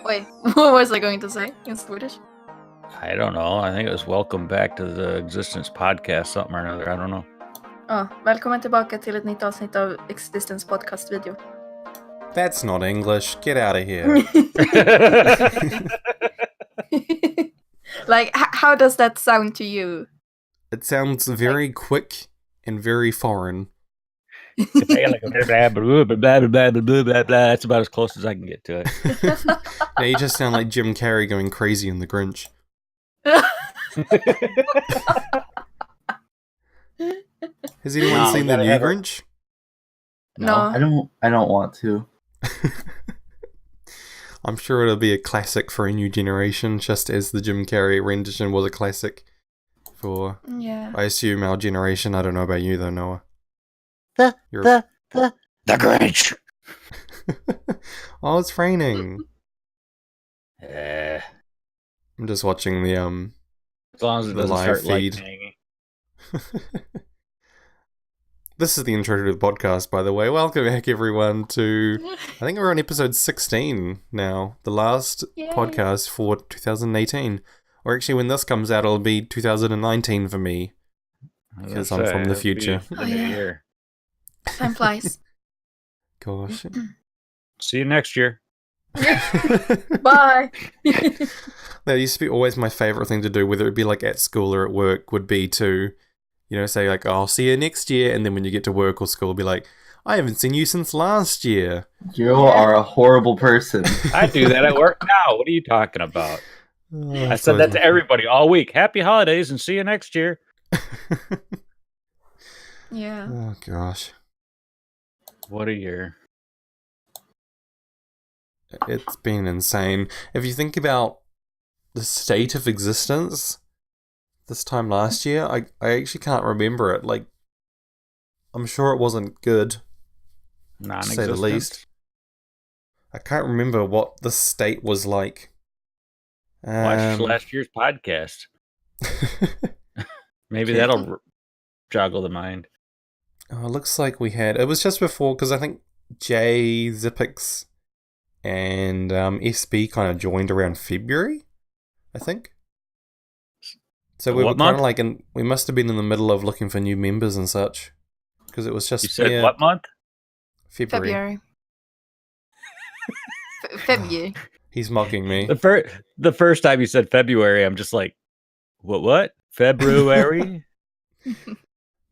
Wait, what was I going to say in Swedish? I don't know. I think it was welcome back to the Existence Podcast, something or another. I don't know. Välkommen tillbaka till ett nytt avsnitt av Existence Podcast video. That's not English. Get out of here. Like, how does that sound to you? It sounds very quick and very foreign. That's about as close as I can get to it. Now you just sound like Jim Carrey going crazy in The Grinch. Has anyone seen the new Grinch? No. I don't want to. I'm sure it'll be a classic for a new generation, just as the Jim Carrey rendition was a classic for, I assume, our generation. I don't know about you though, Noah. The Grinch. Oh, it's raining. I'm I'm just watching the as long as it doesn't live start feed. lightning. This is the intro to the podcast, by the way. Welcome back, everyone, to... I think we're on episode 16 now. The last podcast for 2018. Or actually, when this comes out, it'll be 2019 for me. Because I'm from the future. Year. Time flies. Gosh. See you next year. Bye. That used to be always my favourite thing to do, whether it be like at school or at work, would be to... You know, say like, oh, I'll see you next year. And then when you get to work or school, be like, I haven't seen you since last year. You are a horrible person. I do that at work now. What are you talking about? I said that to everybody all week. Happy holidays and see you next year. Yeah. Oh, gosh. What a year. It's been insane. If you think about the state of existence... This time last year, I actually can't remember it. Like, I'm sure it wasn't good, to say the least. I can't remember what the state was like. Watch last year's podcast. Maybe that'll joggle the mind. Oh, it looks like we had... It was just before, because I think Jay, Hypixel, and SB kind of joined around February, I think. So we were kind of like we must have been in the middle of looking for new members and such, because it was just. You said what month? February. February. He's mocking me. The first time you said February, I'm just like, what? February?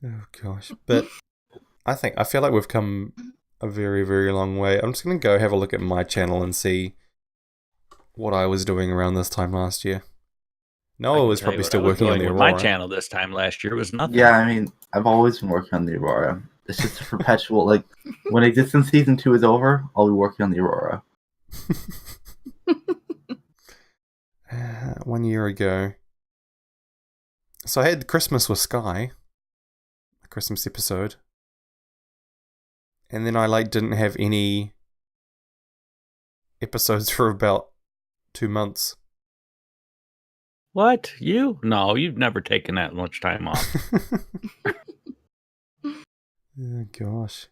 Oh gosh! But I feel like we've come a very, very long way. I'm just gonna go have a look at my channel and see what I was doing around this time last year. Noah was probably still working on the Aurora. My channel this time last year was nothing. Yeah, I mean, I've always been working on the Aurora. It's just a perpetual, like, when Existence Season 2 is over, I'll be working on the Aurora. 1 year ago. So I had Christmas with Sky. A Christmas episode. And then I, didn't have any episodes for about 2 months. What? You? No, you've never taken that much time off. Oh, gosh.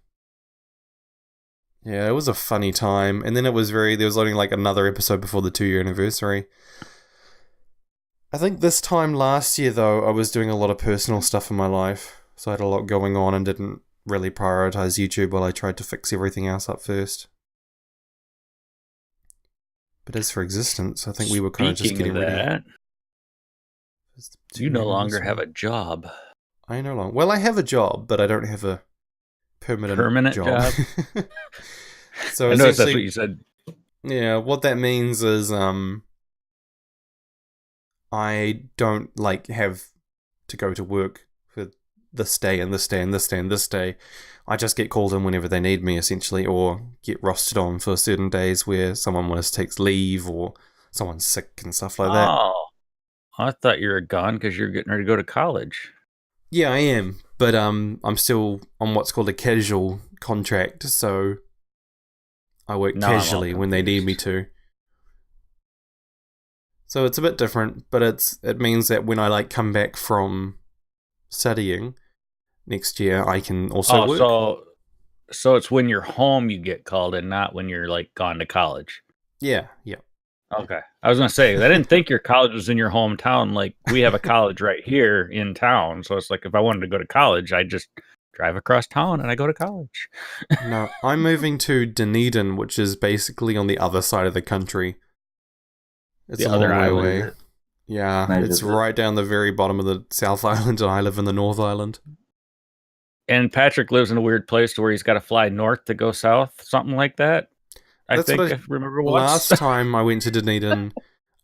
Yeah, it was a funny time. And then there was only another episode before the 2-year anniversary. I think this time last year, though, I was doing a lot of personal stuff in my life. So I had a lot going on and didn't really prioritize YouTube while I tried to fix everything else up first. But as for Existence, I think we were kind of just getting ready. You no longer have a job. I no longer... Well, I have a job, but I don't have a permanent job. So I noticed that's what you said. Yeah, what that means is I don't have to go to work for this day and this day and this day and this day. I just get called in whenever they need me, essentially, or get rostered on for certain days where someone takes leave or someone's sick and stuff like that. Oh. I thought you were gone because you're getting ready to go to college. Yeah, I am. But I'm still on what's called a casual contract, so I work casually when they need me to. So it's a bit different, but it means that when I come back from studying next year, I can also work. So it's when you're home you get called in, not when you're gone to college. Yeah. Okay. I was going to say, I didn't think your college was in your hometown. Like, we have a college right here in town. So it's like, if I wanted to go to college, I just drive across town and I go to college. No, I'm moving to Dunedin, which is basically on the other side of the country. It's The a other long way island, away. is it? Yeah, Can I it's visit? right down the very bottom of the South Island, and I live in the North Island. And Patrick lives in a weird place where he's got to fly north to go south, something like that. I That's think what I remember once. Last time I went to Dunedin,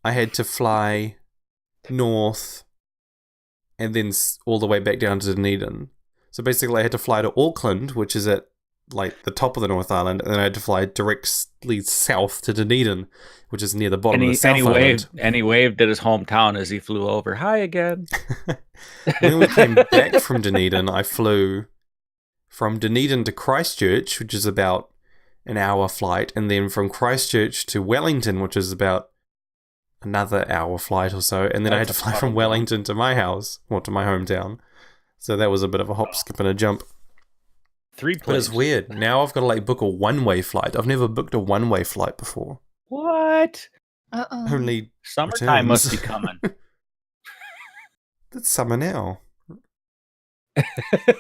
I had to fly north and then all the way back down to Dunedin. So basically I had to fly to Auckland, which is at like the top of the North Island, and then I had to fly directly south to Dunedin, which is near the bottom of the South Island. And he waved at his hometown as he flew over. Hi again. When we came back from Dunedin, I flew from Dunedin to Christchurch, which is about an hour flight, and then from Christchurch to Wellington, which is about another hour flight or so, and then I had to fly from Wellington to my house, or to my hometown. So that was a bit of a hop, skip, and a jump. 3 But planes. it's weird. Now I've got to like book a one-way flight. I've never booked a one-way flight before. What? Only Summertime must be returns. coming. It's summer now.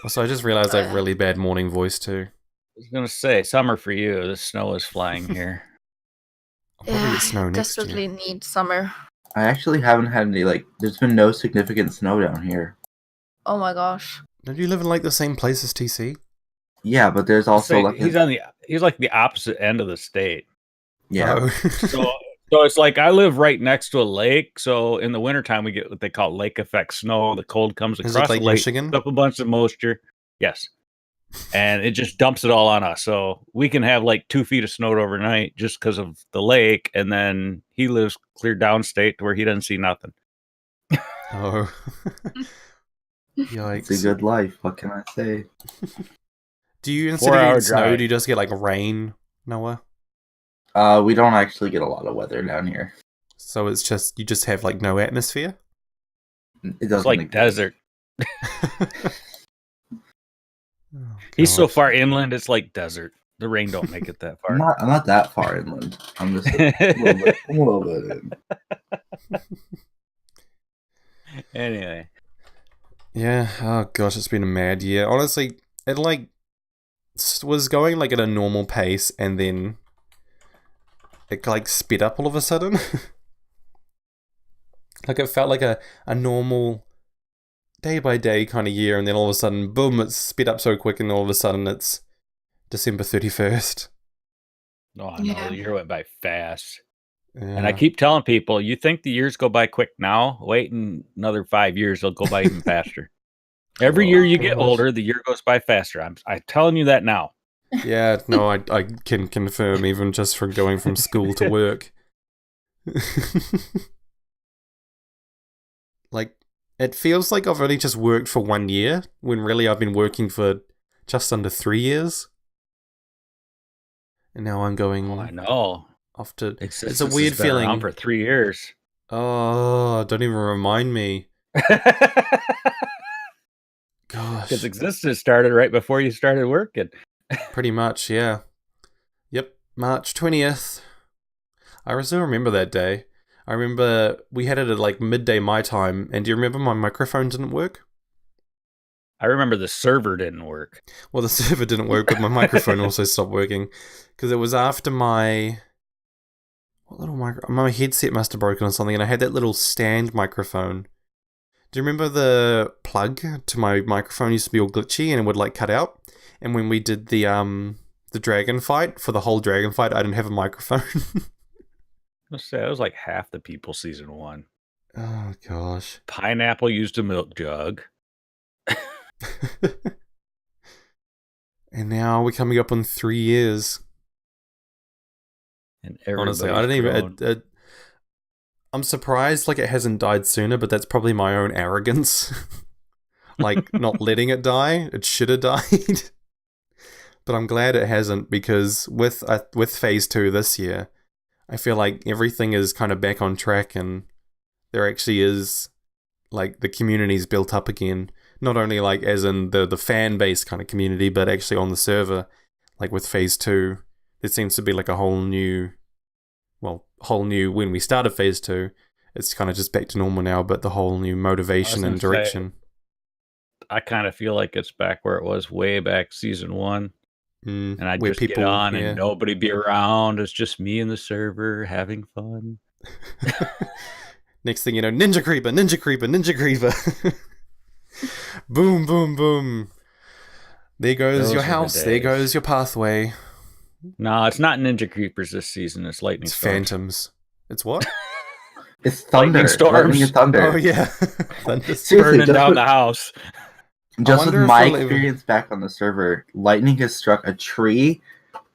Also, I just realized I have really bad morning voice too. I was going to say, summer for you. The snow is flying here. I'll probably get snow next desperately year. need summer. I actually haven't had any, like, there's been no significant snow down here. Oh my gosh. Don't you live in like the same place as TC? Yeah, but there's also, Say, like, he's like the opposite end of the state. yeah. Oh. So it's like I live right next to a lake. So in the wintertime, we get what they call lake effect snow. The cold comes Is across it like the lake, Michigan? up a bunch of moisture. Yes. And it just dumps it all on us. So we can have like 2 feet of snow overnight just because of the lake. And then he lives clear downstate to where he doesn't see nothing. Oh. It's a Yikes. good life. What can I say? Do you, instead of 4-hour getting snow, drive. do you just get like rain, Noah? We don't actually get a lot of weather down here. So it's just, you just have like no atmosphere? It It's doesn't like exist. desert. Oh, He's so God. far inland, it's like desert. The rain don't make it that I'm far. not that far inland. I'm just a little bit in. Anyway. Yeah, oh gosh, it's been a mad year. Honestly, it like was going like at a normal pace and then it like sped up all of a sudden. Like it felt like a normal day by day kind of year, and then all of a sudden, boom, it's sped up so quick, and all of a sudden it's December 31st. No, I know Yeah. the year went by fast. Yeah. And I keep telling people, you think the years go by quick now? Wait in another 5 years, they'll go by even faster. Every year you get gosh. older, the year goes by faster. I'm telling you that now. Yeah, no, I can confirm, even just from going from school to work. Like, it feels like I've only just worked for 1 year, when really I've been working for just under 3 years. And now I'm going Oh, I know. off to... Existence It's a weird has been around feeling. for 3 years. Oh, don't even remind me. Gosh. Because existence started right before you started working. Pretty much, yeah. Yep, March 20th. I still remember that day. I remember we had it at like midday my time, and do you remember my microphone didn't work? I remember the server didn't work. Well, the server didn't work, but my microphone also stopped working. Because it was after my... What little my headset must have broken or something, and I had that little stand microphone. Do you remember the plug to my microphone used to be all glitchy and it would like cut out? And when we did the dragon fight, for the whole dragon fight, I didn't have a microphone. Let's say that was like half the people season 1. Oh, gosh. Pineapple used a milk jug. And now we're coming up on 3 years. And Honestly, I don't even... I'm surprised like it hasn't died sooner, but that's probably my own arrogance. Like, not letting it die. It should have died. But I'm glad it hasn't, because with Phase 2 this year, I feel like everything is kind of back on track, and there actually is, like, the community's built up again. Not only, like, as in the fan base kind of community, but actually on the server. Like, with Phase 2, there seems to be, like, a whole new... Well, whole new, when we started phase 2, it's kind of just back to normal now, but the whole new motivation and direction. I kind of feel like it's back where it was way back season 1. And I'd just get on and nobody be around. It's just me and the server having fun. Next thing you know, Ninja Creeper, Ninja Creeper, Ninja Creeper. Boom, boom, boom. There goes your house. There goes your pathway. No, it's not Ninja Creepers this season. It's lightning It's storms. Phantoms. It's what? It's thunder. Lightning storms. Lightning and thunder. Oh, yeah. Thunder. Burning down the house. Just with my experience back on the server, lightning has struck a tree.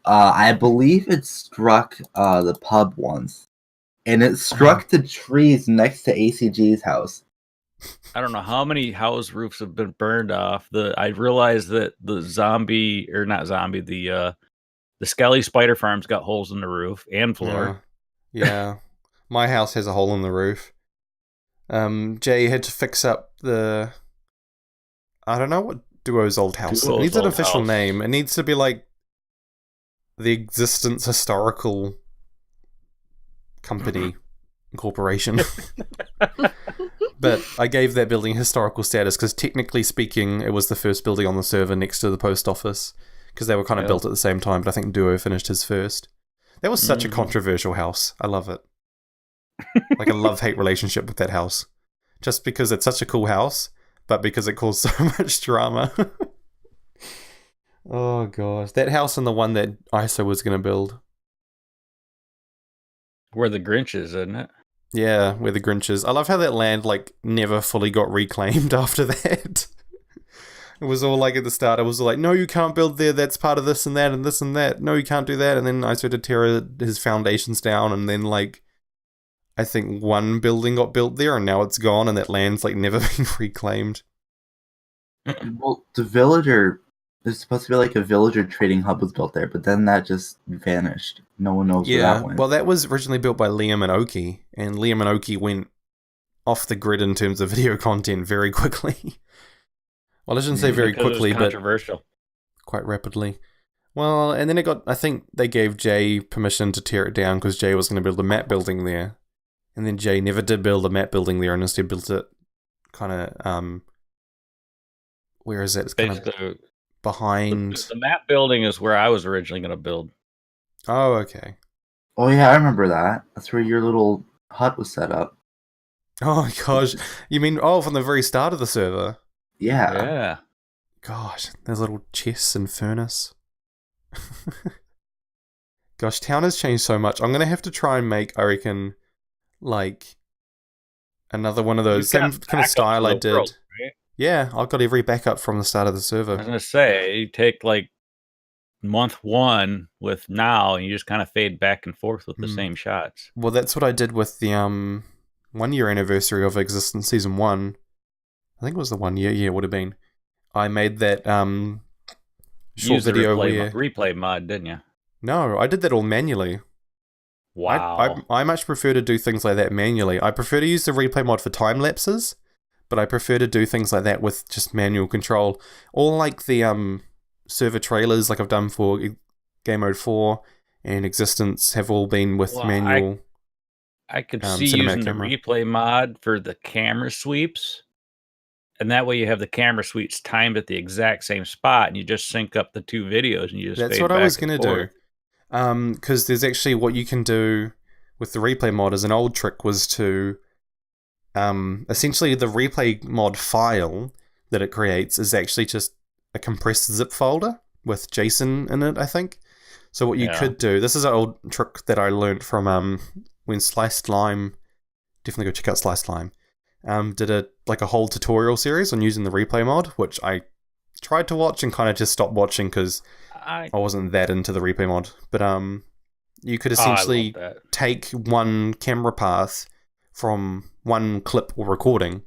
I believe it struck the pub once. And it struck the trees next to ACG's house. I don't know how many house roofs have been burned off. I realized that the Skelly spider farm's got holes in the roof and floor. Yeah. My house has a hole in the roof. Jay had to fix up I don't know what Duo's old house. It needs an official name. It needs to be like the Existence Historical Company Corporation. But I gave that building historical status because technically speaking, it was the first building on the server next to the post office because they were kind of built at the same time, but I think Duo finished his first. That was such a controversial house. I love it. Like a love-hate relationship with that house. Just because it's such a cool house, but because it caused so much drama. Oh gosh. That house and the one that ISO was going to build. Where the Grinch is, isn't it? Yeah, where the Grinch is. I love how that land never fully got reclaimed after that. It was all like at the start, it was all like, no, you can't build there, that's part of this and that and this and that. No, you can't do that. And then ISO had to tear his foundations down and then I think one building got built there and now it's gone and that land's never been reclaimed. Well, the villager, there's supposed to be a villager trading hub was built there, but then that just vanished. No one knows where that went. Well, that was originally built by Liam and Oki, and Liam and Oki went off the grid in terms of video content very quickly. Well, I shouldn't say very quickly, it was controversial. But quite rapidly. Well, and then I think they gave Jay permission to tear it down because Jay was going to build a map building there. And then Jay never did build a map building there and instead built it kind of, where is it? It's kind of behind. The map building is where I was originally going to build. Oh, okay. Oh, yeah, I remember that. That's where your little hut was set up. Oh, gosh. You mean, from the very start of the server? Yeah. Gosh, there's little chests and furnace. Gosh, town has changed so much. I'm going to have to try and make, I reckon, another one of those same kind of style I did. World, right? Yeah, I've got every backup from the start of the server. I was going to say, you take month 1 with now and you just kind of fade back and forth with the same shots. Well, that's what I did with the 1 year anniversary of Existence Season 1. I think it was the 1 year, it would have been. I made that short video replay mod, didn't you? No, I did that all manually. Wow. I much prefer to do things like that manually. I prefer to use the replay mod for time lapses, but I prefer to do things like that with just manual control. All the server trailers I've done for Game Mode 4 and Existence have all been with manual. I could see using the replay mod for the camera sweeps. And that way you have the camera sweeps timed at the exact same spot and you just sync up the two videos and you just That's what I was going to do. Because there's actually what you can do with the replay mod as an old trick was to essentially the replay mod file that it creates is actually just a compressed zip folder with JSON in it, I think. So what you could do, this is an old trick that I learned from when Sliced Lime, definitely go check out Sliced Lime, did a whole tutorial series on using the replay mod, which I tried to watch and kind of just stopped watching because I wasn't that into the replay mod. But you could essentially take one camera path from one clip or recording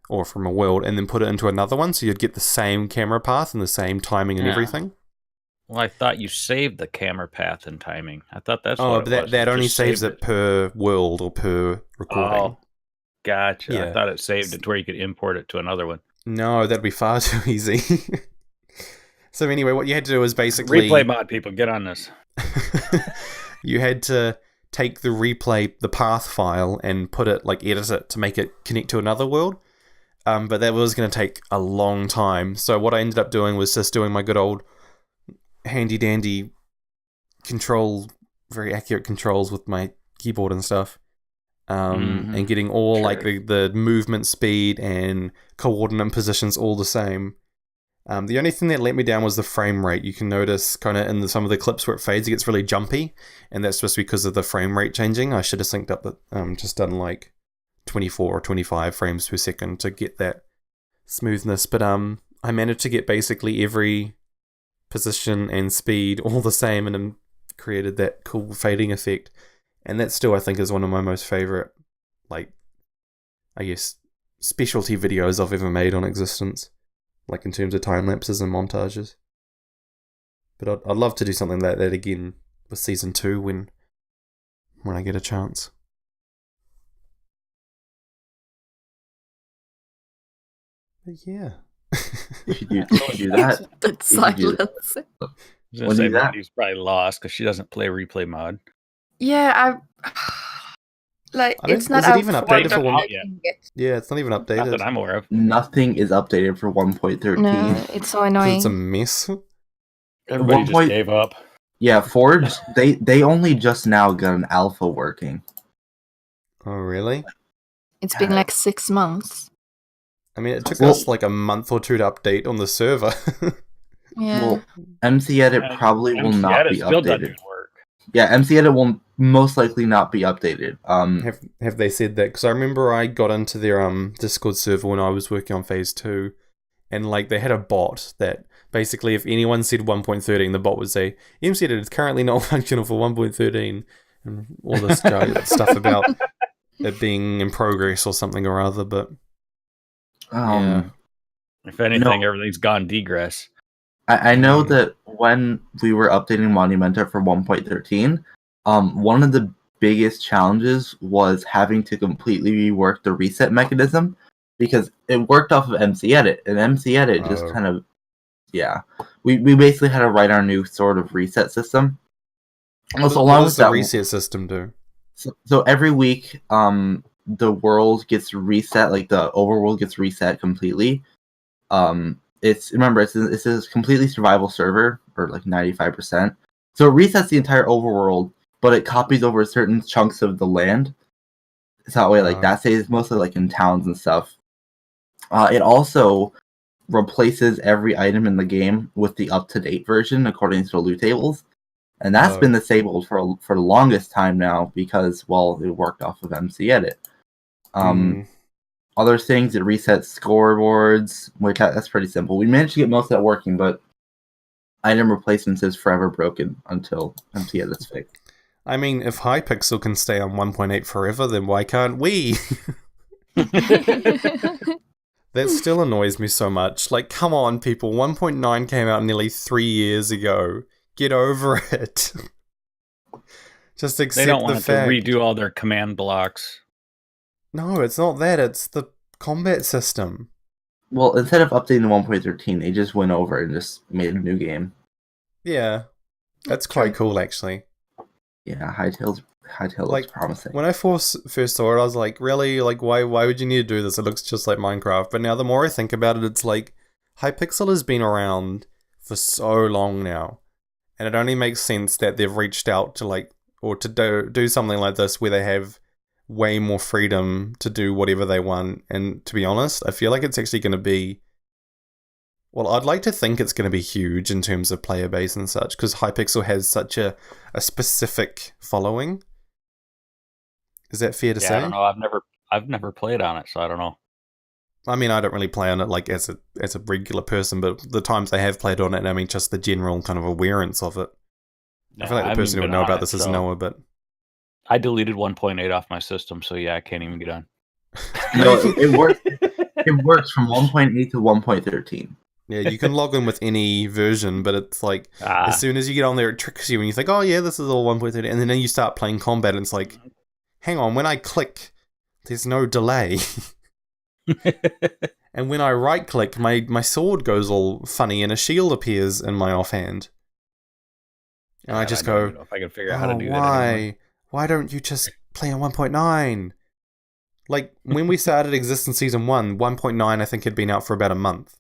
or from a world and then put it into another one, so you'd get the same camera path and the same timing and everything. Well, I thought you saved the camera path and timing. I thought that's what it was. That only saves it per world or per recording. Oh, gotcha. Yeah. I thought it saved it to where you could import it to another one. No, that'd be far too easy. So anyway, what you had to do was basically... Replay mod people, get on this. You had to take the path file and edit it to make it connect to another world. But that was going to take a long time. So what I ended up doing was just doing my good old handy dandy very accurate controls with my keyboard and stuff. And getting all the movement speed and coordinate positions all the same. The only thing that let me down was the frame rate. You can notice kind of in some of the clips where it fades, it gets really jumpy, and that's just because of the frame rate changing. I should have synced up just done 24 or 25 frames per second to get that smoothness. But I managed to get basically every position and speed all the same, and then created that cool fading effect. And that still, I think, is one of my most favorite, specialty videos I've ever made on Existence. In terms of time lapses and montages. But I'd love to do something like that again with Season 2 when I get a chance. But yeah. You should do that. But silence. Mundy's probably lost because she doesn't play replay mod. Yeah, it's not is it out even for updated for one yet. Yeah, it's not even updated. Not that I'm aware of. Nothing is updated for 1.13. No, it's so annoying. It's a mess. Everybody just gave up. Yeah, Forge, they only just now got an alpha working. Oh, really? It's been 6 months. I mean, it took us a month or two to update on the server. Yeah. Well, MC Edit probably will not be still updated. doesn't work. Yeah, MC Edit will most likely not be updated. Have they said that? Because I remember I got into their Discord server when I was working on Phase 2, and they had a bot that basically, if anyone said 1.13, the bot would say, MC Edit is currently not functional for 1.13, and all this stuff about it being in progress or something or other, but yeah. If anything, everything's gone degress. I know that when we were updating Monumenta for 1.13, one of the biggest challenges was having to completely rework the reset mechanism, because it worked off of MC Edit, and MC Edit just kind of, we basically had to write our new sort of reset system. What does the reset system do? So every week, the world gets reset, the overworld gets reset completely. It's a completely survival server, or 95%. So it resets the entire overworld, but it copies over certain chunks of the land. So that way, that stays mostly in towns and stuff. It also replaces every item in the game with the up-to-date version according to the loot tables, and that's been disabled for the longest time now because, it worked off of MC Edit. Other things, it resets scoreboards, which that's pretty simple. We managed to get most of that working, but item replacements is forever broken until MC Edit's fixed. I mean, if Hypixel can stay on 1.8 forever, then why can't we? That still annoys me so much. Come on, people. 1.9 came out nearly 3 years ago. Get over it. Just accept the fact. They don't want to redo all their command blocks. No, it's not that. It's the combat system. Well, instead of updating 1.13, they just went over and just made a new game. Yeah. That's quite cool, actually. Yeah, Hytale looks promising. When I first saw it, I was like, really? Why would you need to do this? It looks just like Minecraft. But now the more I think about it, it's Hypixel has been around for so long now. And it only makes sense that they've reached out to or to do something like this where they have way more freedom to do whatever they want. And to be honest, I feel like it's actually going to be, I'd like to think it's going to be huge in terms of player base and such, because Hypixel has such a specific following. Is that fair to say? I don't know. I've never played on it, so I don't know. I mean, I don't really play on it as a regular person, but the times I have played on it, I mean, just the general kind of awareness of it. I feel like the person who would know about this is Noah, but I deleted 1.8 off my system, so I can't even get on. No, it works. It works from 1.8 to 1.13. Yeah, you can log in with any version, but it's as soon as you get on there, it tricks you and you think, oh yeah, this is all 1.30, and then you start playing combat and it's hang on, when I click, there's no delay. And when I right click, my sword goes all funny and a shield appears in my offhand. And I just go, I don't know if I can figure out how to do why? that anymore. why don't you just play on 1.9? Like, when we started Existence Season 1, 1.9 I think had been out for about a month.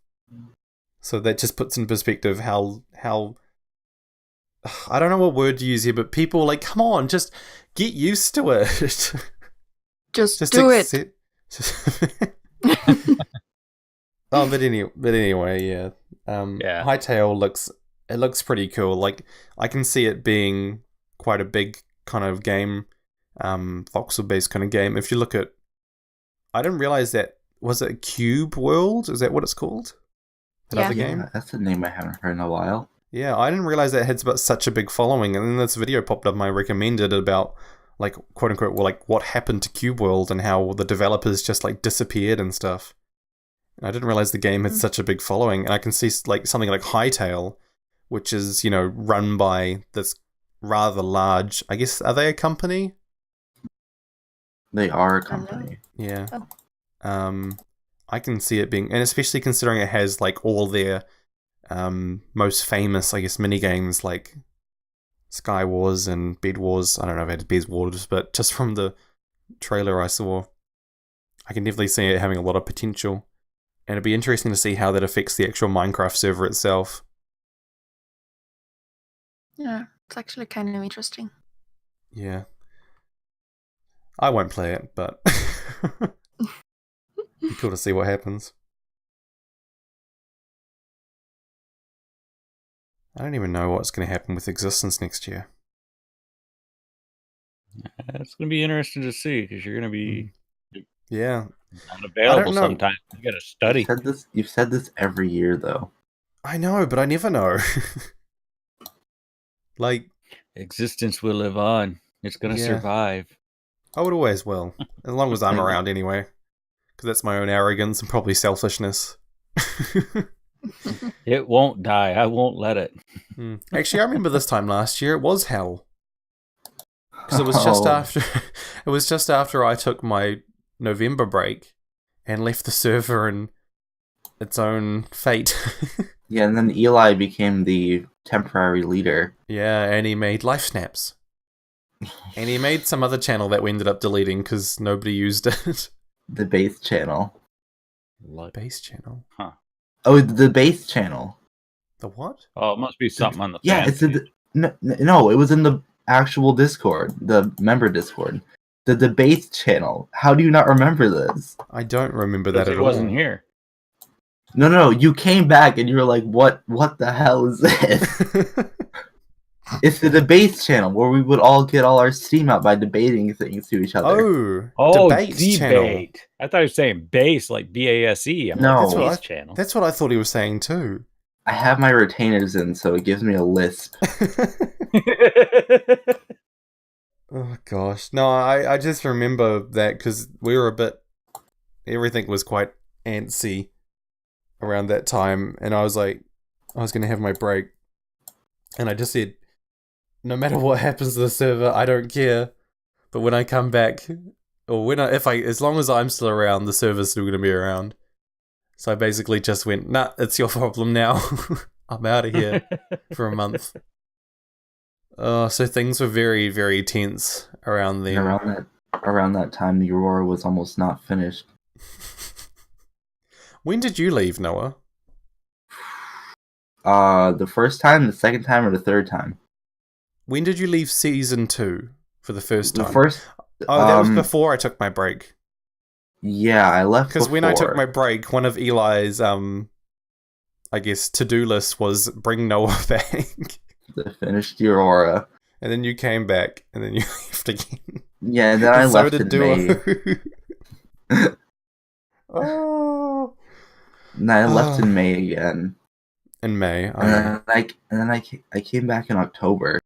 So that just puts in perspective how I don't know what word to use here, but people like, come on, just get used to it. Just do it. Oh, but anyway, yeah. Hytale looks pretty cool. Like, I can see it being quite a big kind of game, voxel-based kind of game. If you look at, I didn't realize that, was it Cube World? Is that what it's called? That other game? Yeah, that's a name I haven't heard in a while. Yeah, I didn't realize that it had such a big following. And then this video popped up and I recommended it about, like, quote unquote, well, like, what happened to Cube World and how the developers just, like, disappeared and stuff. And I didn't realize the game had such a big following. And I can see, like, something like Hytale, which is, you know, run by this rather large, I guess, are they a company? They are a company. Yeah. I can see it being, and especially considering it has, like, all their most famous, I guess, minigames like Sky Wars and Bed Wars. I don't know if it had Bed Wars, but just from the trailer I saw, I can definitely see it having a lot of potential. And it'd be interesting to see how that affects the actual Minecraft server itself. Yeah, it's actually kind of interesting. Yeah. I won't play it, but be cool to see what happens. I don't even know what's going to happen with Existence next year. It's going to be interesting to see because you're going to be unavailable sometimes. You got to study. You've said this every year, though. I know, but I never know. Like, Existence will live on. It's going to survive. Oh, it always will. As long as I'm around anyway. Because that's my own arrogance and probably selfishness. It won't die. I won't let it. Actually, I remember this time last year, it was hell. Because it was just after I took my November break and left the server in its own fate. Yeah, and then Eli became the temporary leader. Yeah, and he made Life Snaps. And he made some other channel that we ended up deleting because nobody used it. The base channel. Base channel? Huh. Oh, the base channel. The what? Oh, it must be something on the it's no, it was in the actual Discord, the member Discord. The debate channel. How do you not remember this? I don't remember that at all. It wasn't here. No, you came back and you were like, what the hell is this? It's the debates channel where we would all get all our steam out by debating things to each other. Oh, debates channel. I thought you were saying base, like B-A-S-E. No, like, channel. That's what I thought he was saying too. I have my retainers in, so it gives me a lisp. Oh gosh, no, I just remember that because we were everything was quite antsy around that time, and I was like, I was gonna have my break, and I just said, no matter what happens to the server, I don't care. But when I come back, or as long as I'm still around, the server's still gonna be around. So I basically just went, nah, it's your problem now. I'm out of here for a month. So things were very, very tense around then. Around that time, the Aurora was almost not finished. When did you leave, Noah? The first time, the second time, or the third time? When did you leave season 2 for the first time? That was before I took my break. Yeah, I left because when I took my break, one of Eli's, I guess, to-do list was bring Noah back. To finish the Aurora. And then you came back, and then you left again. Yeah, and then I left in May. Oh. And I left in May again. In May. And then I came back in October.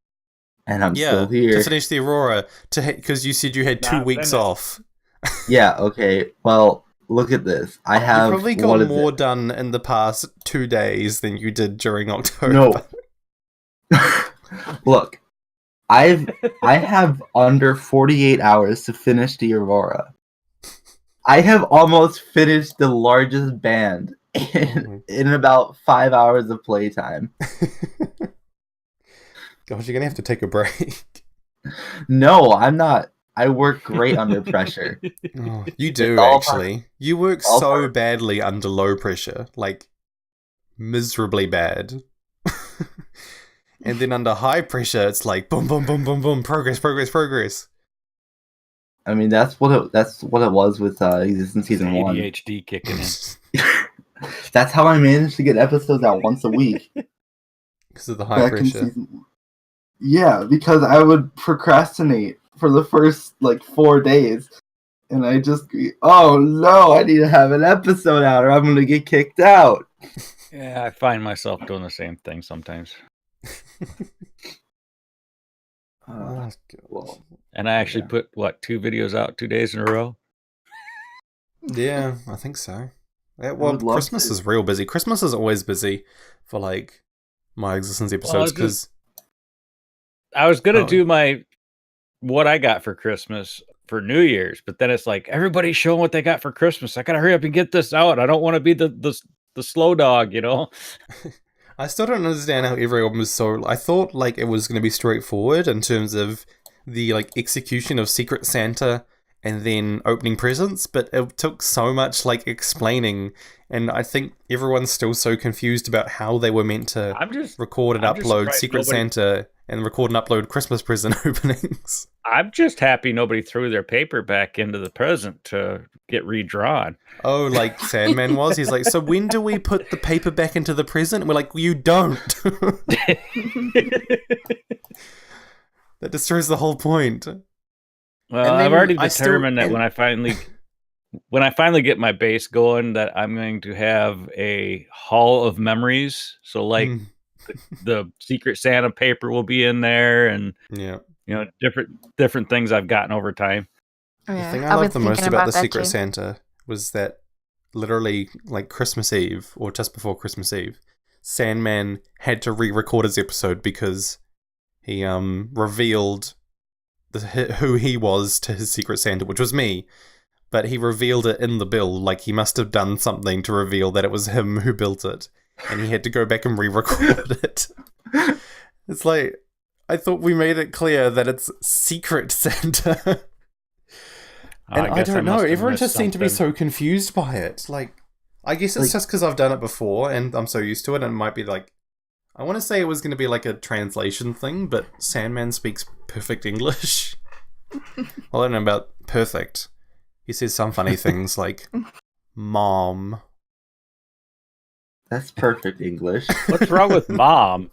And I'm still here. To finish the Aurora. Because you said you had 2 weeks off. Yeah, okay. Well, look at this. You've probably got more done in the past 2 days than you did during October. No. Look, I have under 48 hours to finish the Aurora. I have almost finished the largest band in about 5 hours of playtime. Gosh, you're gonna have to take a break. No, I'm not. I work great under pressure. Oh, you do, all actually. You work all so part- badly under low pressure. Like, miserably bad. And then under high pressure, it's like boom, boom, boom, boom, boom, progress, progress, progress. I mean, that's what it was with Existence Season 1. ADHD kicking in. That's how I managed to get episodes out once a week. Because of the high pressure. Yeah, because I would procrastinate for the first, 4 days. And I just, oh no, I need to have an episode out or I'm going to get kicked out. Yeah, I find myself doing the same thing sometimes. Well, and I actually put, 2 videos out 2 days in a row? Yeah, I think so. Yeah, well, Christmas is real busy. Christmas is always busy for, my Existence episodes, because... I was going to do what I got for Christmas for New Year's, but then it's like, everybody's showing what they got for Christmas. I got to hurry up and get this out. I don't want to be the slow dog, I still don't understand how everyone was so... I thought, it was going to be straightforward in terms of the, execution of Secret Santa and then opening presents, but it took so much, explaining, and I think everyone's still so confused about how they were meant to record and upload Secret Santa and record and upload Christmas present openings. I'm just happy nobody threw their paper back into the present to get redrawn. Oh, like Sandman was? He's like, so when do we put the paper back into the present? And we're like, you don't. That destroys the whole point. Well, I've already determined that when I finally get my base going, that I'm going to have a hall of memories. So, the Secret Santa paper will be in there, and different things I've gotten over time. Oh, yeah. The thing I love the most about the Secret Santa was that literally, Christmas Eve or just before Christmas Eve, Sandman had to re-record his episode because he revealed who he was to his Secret Santa, which was me. But he revealed it in the bill, he must have done something to reveal that it was him who built it. And he had to go back and re-record it. It's I thought we made it clear that it's Secret Santa. And I don't know, everyone just seemed to be so confused by it. I guess it's just because I've done it before and I'm so used to it, and it might be I want to say it was going to be a translation thing, but Sandman speaks perfect English. Well, I don't know about perfect. He says some funny things like, Mom. That's perfect English. What's wrong with Mom?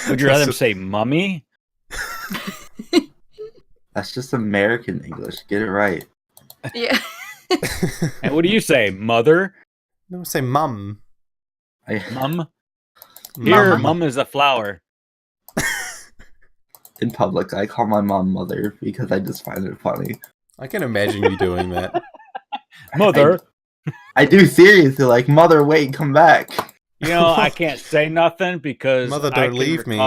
Would you rather say Mummy? That's just American English. Get it right. Yeah. And what do you say, Mother? No, say Mum. Mum? Here, Mum is a flower. In public, I call my mom Mother because I just find it funny. I can imagine you doing that. Mother. I do seriously, Mother, wait, come back. I can't say nothing because Mother, don't leave me.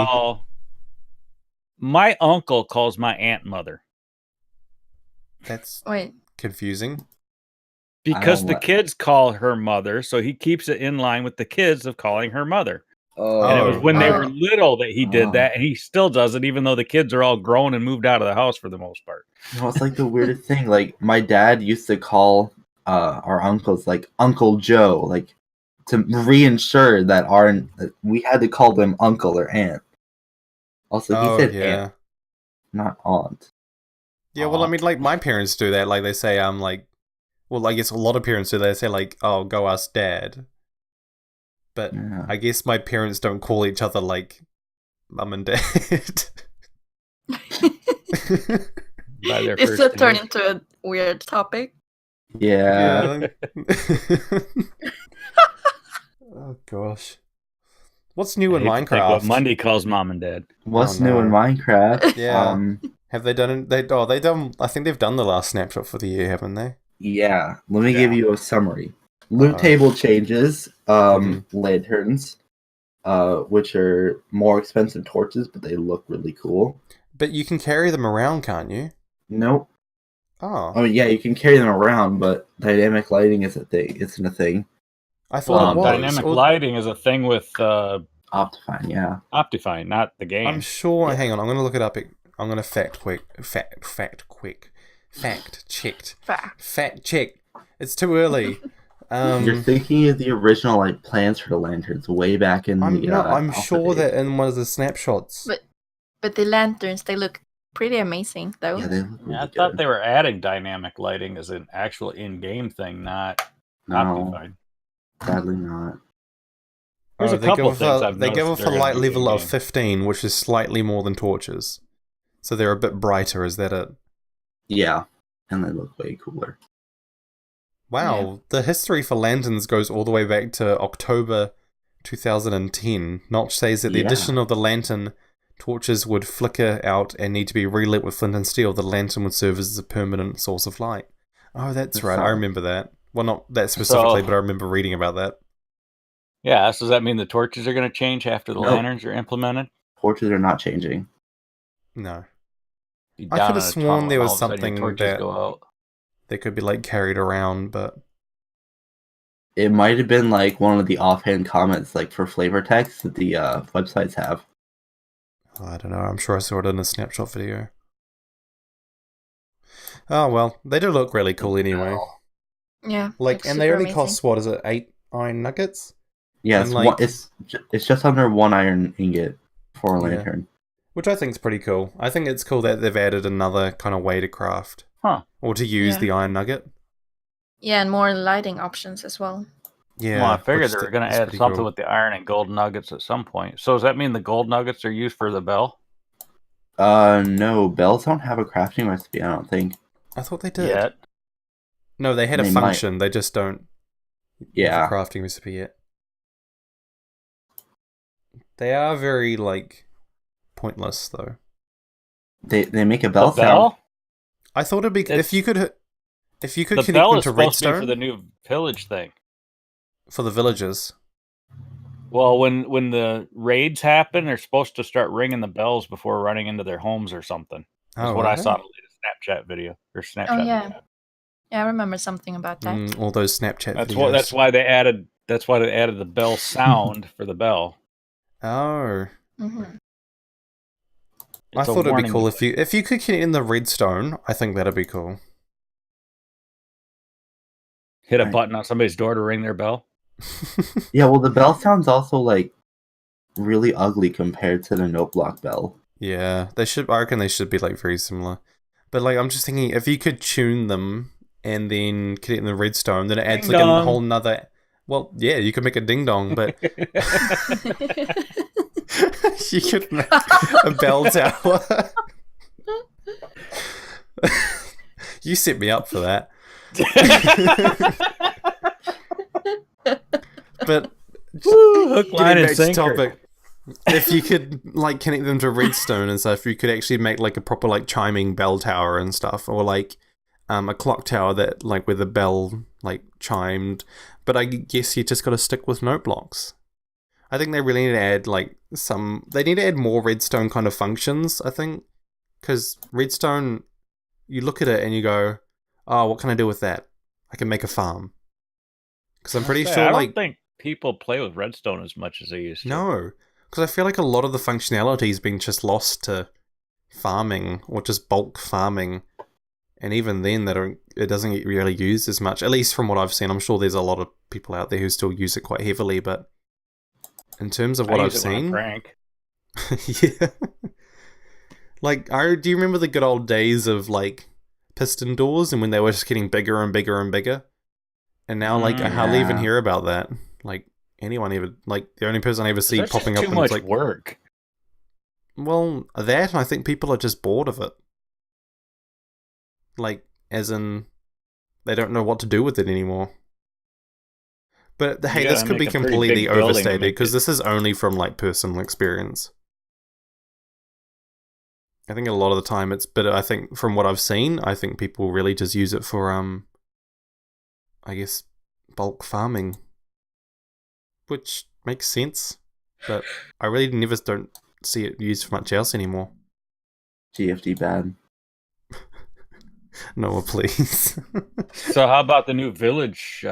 My uncle calls my aunt Mother. That's Wait. confusing. Because the kids call her Mother, so he keeps it in line with the kids of calling her Mother. And it was when they were little that he did that, and he still does it, even though the kids are all grown and moved out of the house for the most part. It's the weirdest thing. My dad used to call our uncles Uncle Joe, to reinsure that we had to call them uncle or aunt. Also, he said aunt, not aunt. Yeah, well, I mean, my parents do that. They say, well, I guess a lot of parents do. They say, oh, go ask Dad. But I guess my parents don't call each other, Mum and Dad. This will turn into a weird topic. Yeah. Oh, gosh. What's new in Minecraft? What Mundy calls Mom and Dad. What's new in Minecraft? Yeah. Have they done it? I think they've done the last snapshot for the year, haven't they? Yeah. Let me give you a summary. Loot table changes, lanterns, which are more expensive torches, but they look really cool. But you can carry them around, can't you? Nope. Oh. I mean, yeah, you can carry them around, but dynamic lighting is a thing. It's a thing. I thought it was. Dynamic lighting is a thing with Optifine, yeah. Optifine, not the game. I'm sure. Yeah. Hang on, I'm going to look it up I'm gonna fact check. It's too early. You're thinking of the original like plans for the lanterns way back in the. I'm sure that in one of the snapshots. But the lanterns, they look pretty amazing, though. Yeah, they look really I good. thought they were adding dynamic lighting as an actual in-game thing, not Optifine. Sadly not. There's a couple of things they give off a light level of in-game. 15, which is slightly more than torches. So they're a bit brighter, is that it? Yeah, and they look way cooler. Wow, the history for lanterns goes all the way back to October 2010. Notch says that the addition of the lantern torches would flicker out and need to be relit with flint and steel. The lantern would serve as a permanent source of light. Oh, that's right. I remember that. Well, not that specifically, but I remember reading about that. Yeah, so does that mean the torches are going to change after the lanterns are implemented? Torches are not changing. No. I could have sworn there was something that go out. They could be like carried around, but it might have been like one of the offhand comments, like for flavor text that the websites have. I don't know. I'm sure I saw it in a snapshot video. Oh well, they do look really cool anyway. Yeah, like, and they only cost what is it? 8 iron nuggets? Yeah, it's just under 1 iron ingot for a lantern. Which I think is pretty cool. I think it's cool that they've added another kind of way to craft. Or to use the iron nugget. Yeah, and more lighting options as well. Yeah. Well, I figured they were going to add something with the iron and gold nuggets at some point. So does that mean the gold nuggets are used for the bell? No, bells don't have a crafting recipe, I don't think. I thought they did. Yet. No, they had a function. They just don't have a crafting recipe yet. They are very, like, pointless, though. They make a bell sound. Bell? I thought it'd be if you could connect them to redstone. The bell is supposed to be for the new village thing. For the villagers. Well, when the raids happen, they're supposed to start ringing the bells before running into their homes or something. That's what I saw in the latest Snapchat video or Snapchat. Oh yeah, video. Yeah, I remember something about that. All those Snapchat videos. That's why they added. That's why they added the bell sound for the bell. Oh. Mm-hmm. I thought it'd be cool if you could connect in the redstone. I think that'd be cool. Hit a button on somebody's door to ring their bell. Yeah, well, the bell sound's also like really ugly compared to the note block bell. Yeah, I reckon they should be like very similar. But like, I'm just thinking if you could tune them and then connect in the redstone, then it adds like a whole nother. Well, yeah, you could make a ding dong, but you could make a bell tower. You set me up for that. But hook, line, and sinker. Topic, if you could like connect them to redstone and stuff, you could actually make like a proper like chiming bell tower and stuff, or like a clock tower that like where the bell like chimed. But I guess you just got to stick with note blocks. I think they really need to add like they need to add more redstone kind of functions, I think, because redstone, you look at it and you go, oh, what can I do with that? I can make a farm. Because I'm pretty sure I don't think people play with redstone as much as they used to. No, because I feel like a lot of the functionality has been just lost to farming or just bulk farming. And even then, it doesn't get really used as much, at least from what I've seen. I'm sure there's a lot of people out there who still use it quite heavily, but in terms of what I've seen... Yeah. Like, do you remember the good old days of, like, piston doors and when they were just getting bigger and bigger and bigger? And now, like, I hardly even hear about that. Like, anyone ever... Like, the only person I ever see popping up... Too much work. Well, that, and I think people are just bored of it. Like, as in, they don't know what to do with it anymore. But hey, this could be completely overstated because this is only from like personal experience. I think a lot of the time but I think from what I've seen, I think people really just use it for I guess bulk farming, which makes sense. But I really don't see it used for much else anymore. GFD bad. Noah, please. So how about the new village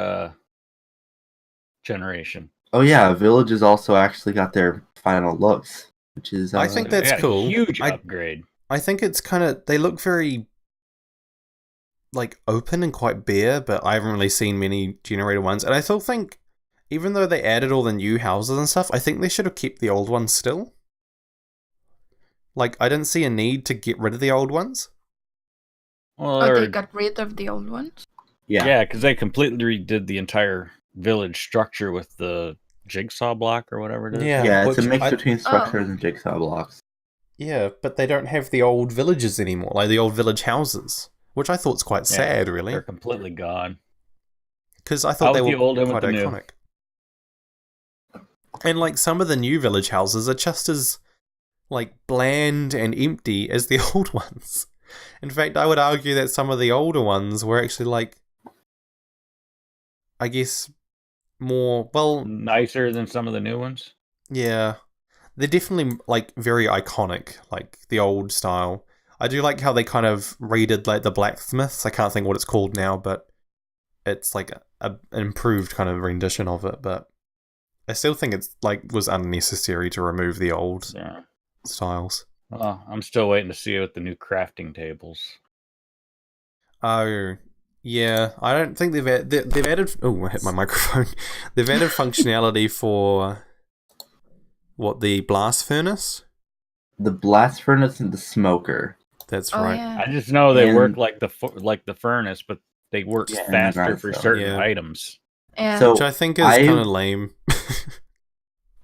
generation? Oh yeah, Village has also actually got their final looks, which is... I think that's cool. Huge upgrade. I think it's kind of, they look very like open and quite bare, but I haven't really seen many generated ones. And I still think, even though they added all the new houses and stuff, I think they should have kept the old ones still. Like, I didn't see a need to get rid of the old ones. Well, they got rid of the old ones? Yeah, because they completely redid the entire village structure with the jigsaw block or whatever it is. Yeah, it's a mix between structures and jigsaw blocks. Yeah, but they don't have the old villages anymore, like the old village houses, which I thought's quite sad, really. They're completely gone. Because I thought they were old quite iconic. And like some of the new village houses are just as like bland and empty as the old ones. In fact, I would argue that some of the older ones were actually like, I guess, more, well, nicer than some of the new ones. Yeah. They're definitely like very iconic, like the old style. I do like how they kind of redid like the blacksmiths. I can't think what it's called now, but it's like an improved kind of rendition of it, but I still think it's like was unnecessary to remove the old styles. Well, I'm still waiting to see it with the new crafting tables. Oh, yeah. I don't think they've added. Oh, I hit my microphone. They've added functionality for what, the blast furnace? The blast furnace and the smoker. That's right. Yeah. I just know they work like the furnace, but they work faster for certain items. Yeah. So which I think is kind of lame.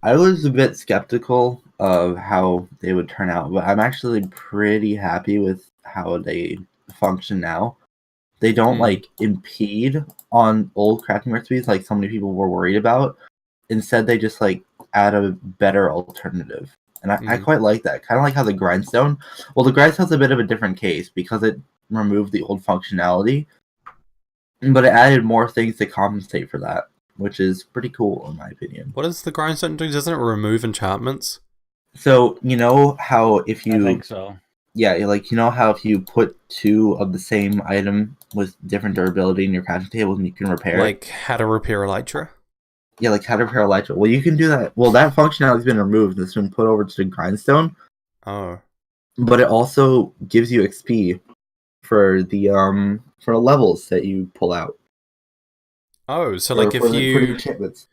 I was a bit skeptical of how they would turn out, but I'm actually pretty happy with how they function now. They don't like impede on old crafting recipes like so many people were worried about. Instead, they just like add a better alternative. And I quite like that. Kind of like how the grindstone. Well, the grindstone's a bit of a different case because it removed the old functionality, but it added more things to compensate for that, which is pretty cool in my opinion. What does the grindstone do? Doesn't it remove enchantments? So, you know how if you... I think so. Yeah, like, you know how if you put two of the same item with different durability in your crafting table and you can repair it? Like how to repair Elytra? Yeah, like how to repair Elytra. Well, you can do that. Well, that functionality's been removed and it's been put over to the grindstone. Oh. But it also gives you XP for the levels that you pull out. Oh, so like if you... For the enchantments.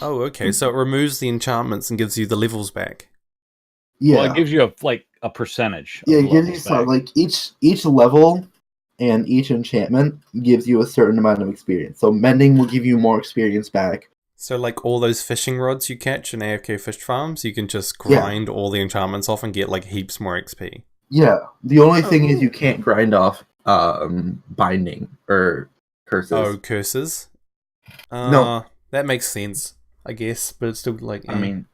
Oh, okay. So it removes the enchantments and gives you the levels back. Yeah. Well, it gives you a percentage. Yeah, it gives you some, like each level and each enchantment gives you a certain amount of experience. So mending will give you more experience back. So like all those fishing rods you catch in AFK fish farms, you can just grind all the enchantments off and get like heaps more XP. Yeah. The only thing is you can't grind off binding or curses. Oh, curses? No. That makes sense, I guess, but it's still like... I mean,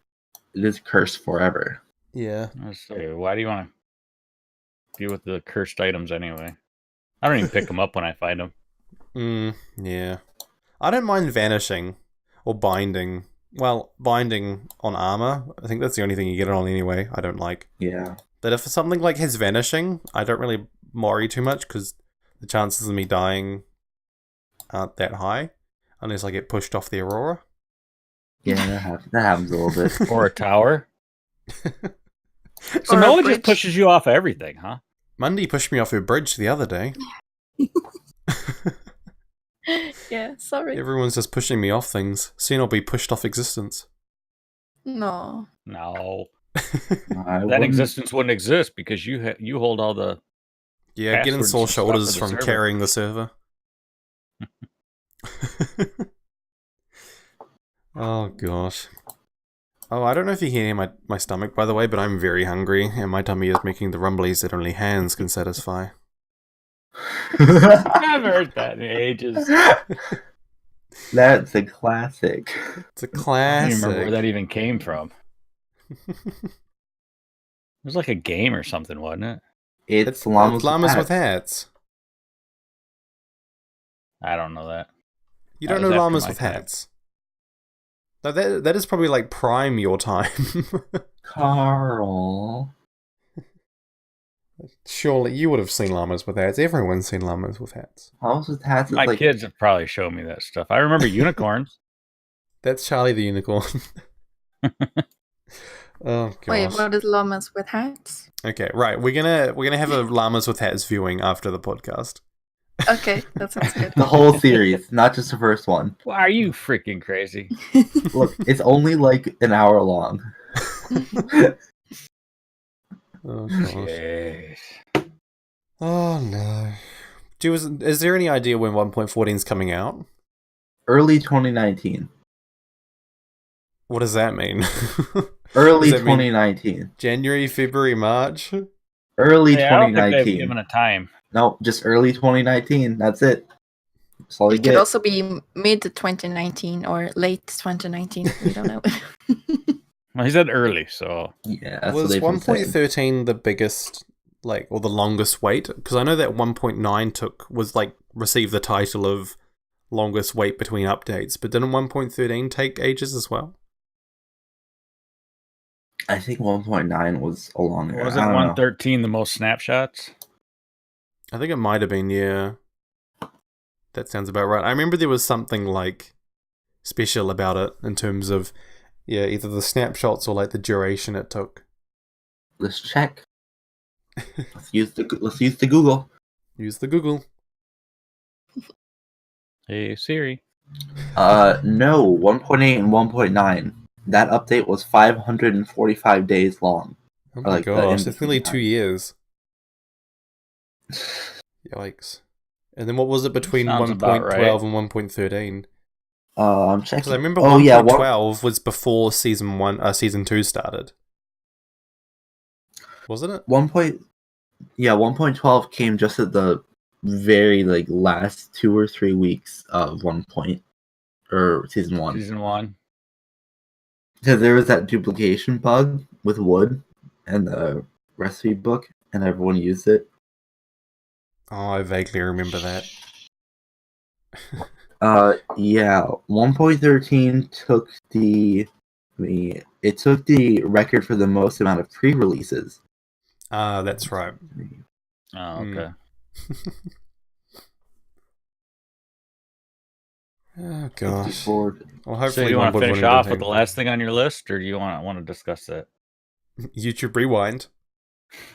it is cursed forever. Yeah. Let's see. Why do you want to deal with the cursed items anyway? I don't even pick them up when I find them. Yeah. I don't mind vanishing or binding. Well, binding on armor, I think that's the only thing you get it on anyway. I don't like. Yeah. But if something like has vanishing, I don't really worry too much because the chances of me dying aren't that high unless I get pushed off the Aurora. Yeah, that happens a little bit. Or a tower. So Or no a one just bridge. pushes you off everything, huh? Mundy pushed me off a bridge the other day. Yeah, sorry. Everyone's just pushing me off things. Soon I'll be pushed off existence. No. No. That existence wouldn't exist because you hold all the... Yeah, getting passwords sore and stuff shoulders for the from server. carrying the server. Oh, gosh. Oh, I don't know if you can hear my stomach, by the way, but I'm very hungry, and my tummy is making the rumblies that only hands can satisfy. I haven't heard that in ages. That's a classic. It's a I don't classic. even remember where that even came from. It was like a game or something, wasn't it? It's llamas, with hats. I don't know that. You That don't know was after llamas my with time. hats. No, that is probably like prime your time. Carl. Surely you would have seen llamas with hats. Everyone's seen llamas with hats. Llamas with hats is My like... kids have probably shown me that stuff. I remember unicorns. That's Charlie the Unicorn. Oh gosh. Wait, what is llamas with hats? Okay, right. We're gonna have a llamas with hats viewing after the podcast. Okay, that sounds good. The whole series, not just the first one. Why are you freaking crazy? Look, it's only like an hour long. Oh gosh. Jeez. Oh no. Is there any idea when 1.14 is coming out? Early 2019. What does that mean? Early Does that mean 2019. January, February, March? Early Yeah, I don't think they've 2019. given a time. No, just early 2019. That's it. That's all you It could get. also be mid 2019 or late 2019. We don't know. Well, he said early, so Yeah, that's Was what they've been saying. 1.13 the biggest, or the longest wait? Because I know that 1.9 received the title of longest wait between updates, but didn't 1.13 take ages as well? I think 1.9 was a longer. wasn't I don't know. 113 the most snapshots? I think it might have been, yeah. That sounds about right. I remember there was something special about it in terms of, either the snapshots or the duration it took. Let's check. Let's use the Google. Use the Google. Hey Siri. No, 1.8 and 1.9. That update was 545 days long. Oh my gosh, that's nearly 2 years. Yikes. And then what was it between Sounds 1.12 about right. and 1.13? I'm checking. Because I remember 1.12 was before season 2 started. Wasn't it? 1.12 came just at the very last 2 or 3 weeks of season 1. Season 1. Because there was that duplication bug with wood and the recipe book, and everyone used it. Oh, I vaguely remember that. 1.13 took the record for the most amount of pre-releases. That's right. Oh, okay. Oh gosh. Well, hopefully So you want to finish 1.1 off with the last thing on your list, or do you want to discuss that? YouTube Rewind.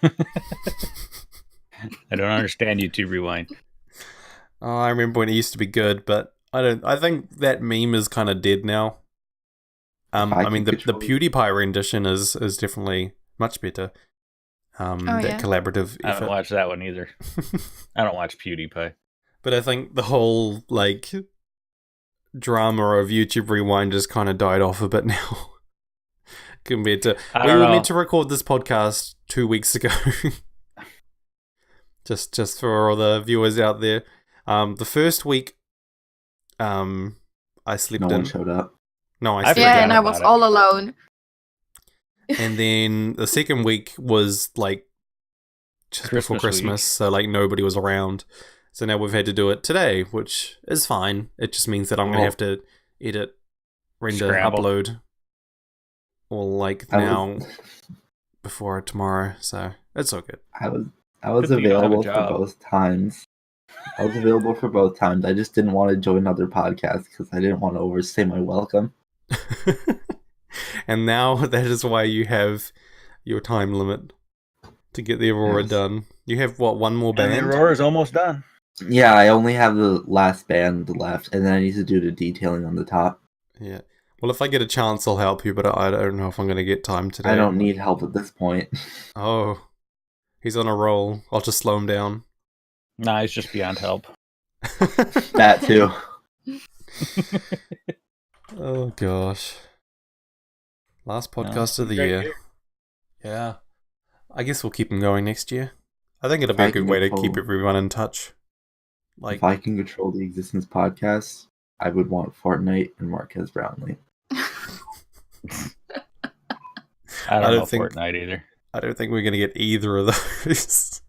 I don't understand YouTube Rewind. Oh, I remember when it used to be good, but I think that meme is kind of dead now. I mean, the PewDiePie rendition is definitely much better. Collaborative I effort. haven't watched that one either. I don't watch PewDiePie. But I think the whole drama of YouTube Rewind just kind of died off a bit now. Compared to we were meant to record this podcast 2 weeks ago. just for all the viewers out there. The first week, I slept in. No one showed up. No, I slept Yeah, in. and I was all alone. And then the second week was just before Christmas, so nobody was around. So now we've had to do it today, which is fine. It just means that I'm going to have to edit, render, upload, all now before tomorrow. So it's all good. I was available for both times. I was available for both times. I just didn't want to join other podcasts because I didn't want to overstay my welcome. And now that is why you have your time limit to get the Aurora done. You have one more band? And the Aurora's almost done. Yeah, I only have the last band left, and then I need to do the detailing on the top. Yeah. Well, if I get a chance, I'll help you, but I don't know if I'm going to get time today. I don't need help at this point. Oh. He's on a roll. I'll just slow him down. Nah, he's just beyond help. That too. Oh, gosh. Last podcast of the year. Yeah. I guess we'll keep them going next year. I think it'll be a good way to keep everyone in touch. If I can control the existence podcast, I would want Fortnite and Marquez Brownlee. I don't think Fortnite either. I don't think we're gonna get either of those.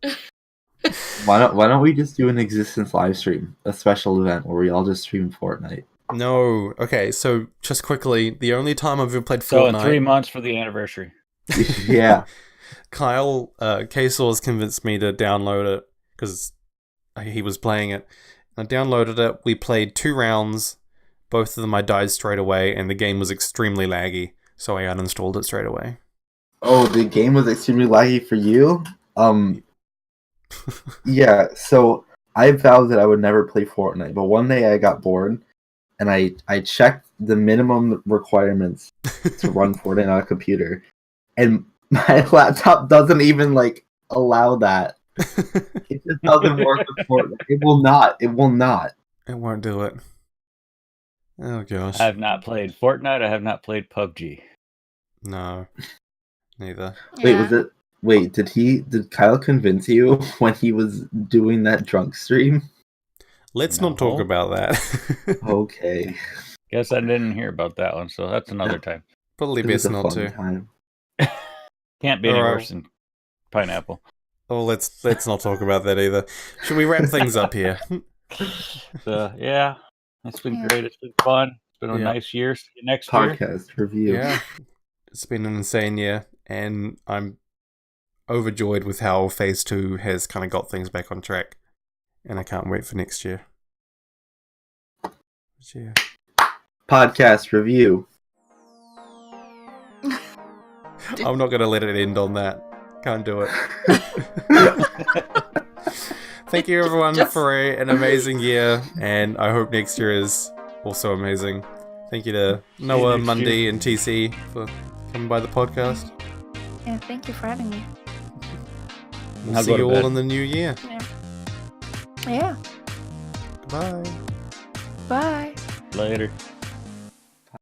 Why don't we just do an existence live stream, a special event where we all just stream Fortnite? No. Okay, so just quickly, the only time I've ever played Fortnite. So in 3 months for the anniversary. Yeah. Kyle K-Saws convinced me to download it because he was playing it. I downloaded it. We played 2 rounds. Both of them I died straight away, and the game was extremely laggy, so I uninstalled it straight away. Oh, the game was extremely laggy for you? Yeah, so I vowed that I would never play Fortnite, but one day I got bored, and I checked the minimum requirements to run Fortnite on a computer, and my laptop doesn't even, like, allow that. It just doesn't work with Fortnite. It will not. It will not. It won't do it. Oh gosh. I have not played Fortnite. I have not played PUBG. No. Neither. Yeah. Did Kyle convince you when he was doing that drunk stream? Let's No. not talk about that. Okay. Guess I didn't hear about that one, so that's another time. Probably It was best a not fun to. time. Can't be any Alright. worse than pineapple. Oh, let's not talk about that either. Should we wrap things up here? So yeah, it's been Yeah. great. It's been fun. It's been a Yeah. nice year. See you next year. Podcast review. Yeah. It's been an insane year, and I'm overjoyed with how Phase 2 has kind of got things back on track. And I can't wait for next year. Yeah. Podcast review. I'm not going to let it end on that. Can't do it. Thank you everyone for an amazing year, and I hope next year is also amazing. Thank you to Noah, next Mundy, year. and TC for coming by the podcast. Yeah, thank you for having me. We'll I'll see go to you all bed. in the new year. Yeah. Goodbye. Bye. Later.